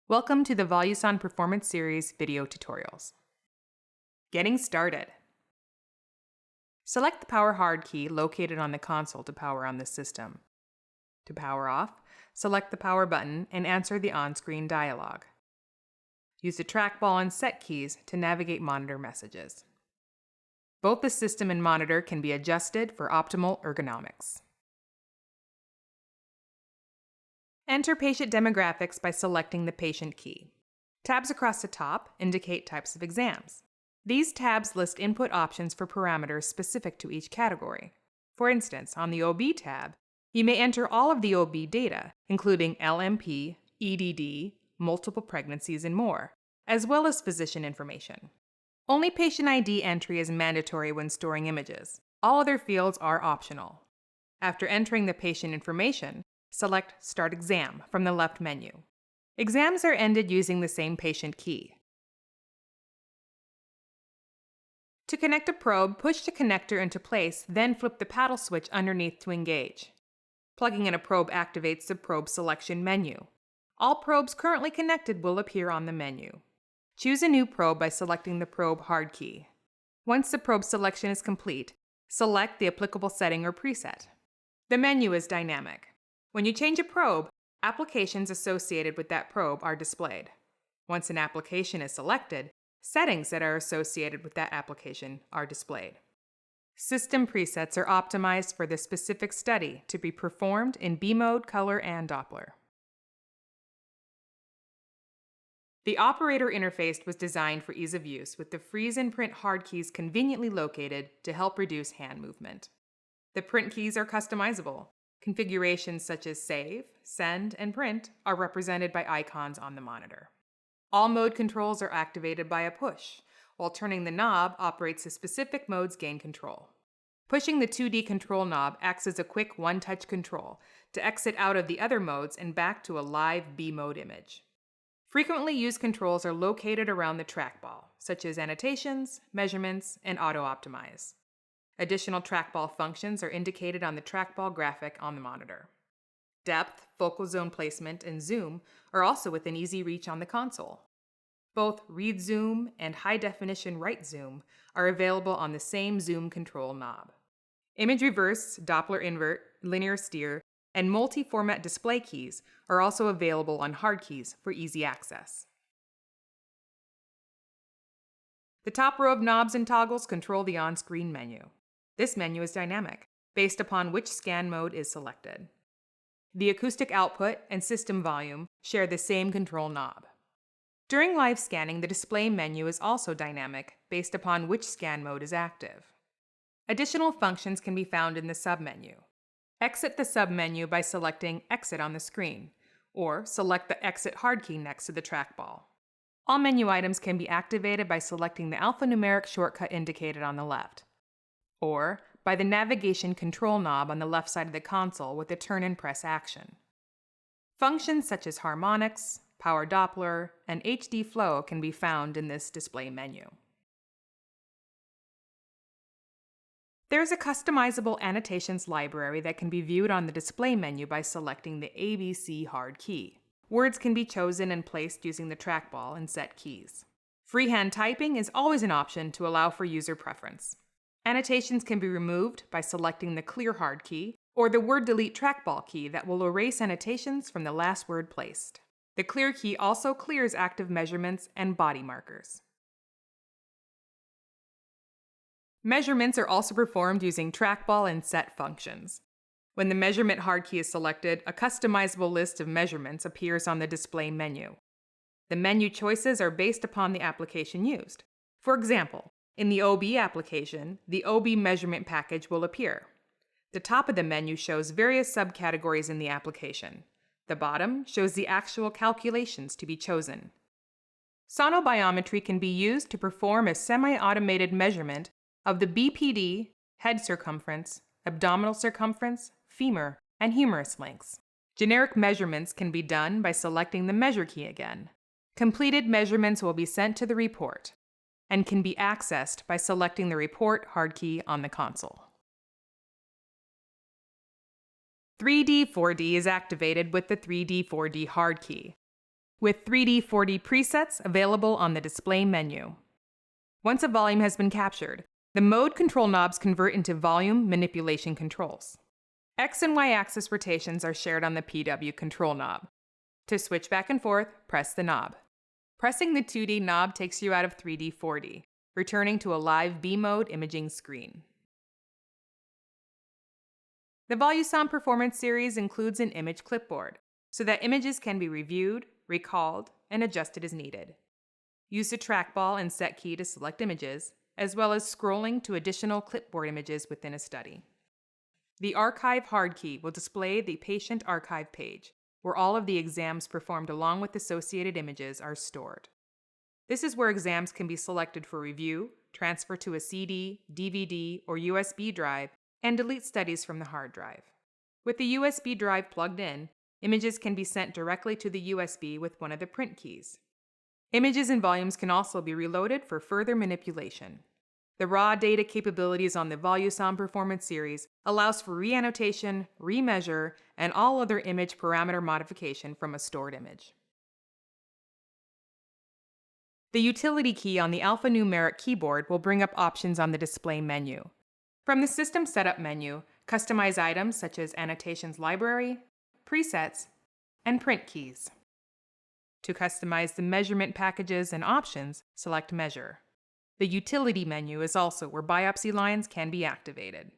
Welcome to the Voluson Performance Series video tutorials. Getting started. Select the Power Hard key located on the console to power on the system. To power off, select the Power button and answer the on-screen dialog. Use the trackball and set keys to navigate monitor messages. Both the system and monitor can be adjusted for optimal ergonomics. Enter patient demographics by selecting the patient key. Tabs across the top indicate types of exams. These tabs list input options for parameters specific to each category. For instance, on the OB tab, you may enter all of the OB data, including LMP, EDD, multiple pregnancies, and more, as well as physician information. Only patient ID entry is mandatory when storing images. All other fields are optional. After entering the patient information, select Start Exam from the left menu. Exams are ended using the same patient key. To connect a probe, push the connector into place, then flip the paddle switch underneath to engage. Plugging in a probe activates the probe selection menu. All probes currently connected will appear on the menu. Choose a new probe by selecting the Probe Hard key. Once the probe selection is complete, select the applicable setting or preset. The menu is dynamic. When you change a probe, applications associated with that probe are displayed. Once an application is selected, settings that are associated with that application are displayed. System presets are optimized for the specific study to be performed in B mode, color, and Doppler. The operator interface was designed for ease of use with the freeze and print hard keys conveniently located to help reduce hand movement. The print keys are customizable. Configurations such as Save, Send, and Print are represented by icons on the monitor. All mode controls are activated by a push, while turning the knob operates the specific modes gain control. Pushing the 2D control knob acts as a quick one-touch control to exit out of the other modes and back to a live B mode image. Frequently used controls are located around the trackball, such as annotations, measurements, and auto-optimize. Additional trackball functions are indicated on the trackball graphic on the monitor. Depth, focal zone placement, and zoom are also within easy reach on the console. Both read zoom and high-definition right zoom are available on the same zoom control knob. Image reverse, Doppler invert, linear steer, and multi-format display keys are also available on hard keys for easy access. The top row of knobs and toggles control the on-screen menu. This menu is dynamic, based upon which scan mode is selected. The acoustic output and system volume share the same control knob. During live scanning, the display menu is also dynamic, based upon which scan mode is active. Additional functions can be found in the submenu. Exit the submenu by selecting Exit on the screen, or select the Exit hard key next to the trackball. All menu items can be activated by selecting the alphanumeric shortcut indicated on the left, or by the navigation control knob on the left side of the console with the turn and press action. Functions such as harmonics, power Doppler, and HD flow can be found in this display menu. There is a customizable annotations library that can be viewed on the display menu by selecting the ABC hard key. Words can be chosen and placed using the trackball and set keys. Freehand typing is always an option to allow for user preference. Annotations can be removed by selecting the Clear hard key or the Word Delete trackball key that will erase annotations from the last word placed. The Clear key also clears active measurements and body markers. Measurements are also performed using trackball and set functions. When the measurement hard key is selected, a customizable list of measurements appears on the display menu. The menu choices are based upon the application used. For example, in the OB application, the OB measurement package will appear. The top of the menu shows various subcategories in the application. The bottom shows the actual calculations to be chosen. Sonobiometry can be used to perform a semi-automated measurement of the BPD, head circumference, abdominal circumference, femur, and humerus lengths. Generic measurements can be done by selecting the Measure key again. Completed measurements will be sent to the report and can be accessed by selecting the Report hard key on the console. 3D 4D is activated with the 3D 4D hard key. with 3D 4D presets available on the display menu. Once a volume has been captured, the mode control knobs convert into volume manipulation controls. X and Y axis rotations are shared on the PW control knob. To switch back and forth, press the knob. Pressing the 2D knob takes you out of 3D 4D, returning to a live B mode imaging screen. The VoluSound Performance Series includes an image clipboard, so that images can be reviewed, recalled, and adjusted as needed. Use the trackball and set key to select images, as well as scrolling to additional clipboard images within a study. The Archive hard key will display the patient archive page, where all of the exams performed along with associated images are stored. This is where exams can be selected for review, transfer to a CD, DVD, or USB drive, and delete studies from the hard drive. With the USB drive plugged in, images can be sent directly to the USB with one of the print keys. Images and volumes can also be reloaded for further manipulation. The raw data capabilities on the VoluSound Performance Series allows for reannotation, remeasure, and all other image parameter modification from a stored image. The utility key on the alphanumeric keyboard will bring up options on the display menu. From the System Setup menu, customize items such as Annotations Library, Presets, and Print keys. To customize the measurement packages and options, select Measure. The Utility menu is also where biopsy lines can be activated.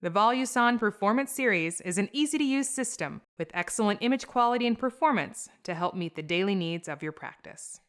The VoluSound Performance Series is an easy-to-use system with excellent image quality and performance to help meet the daily needs of your practice.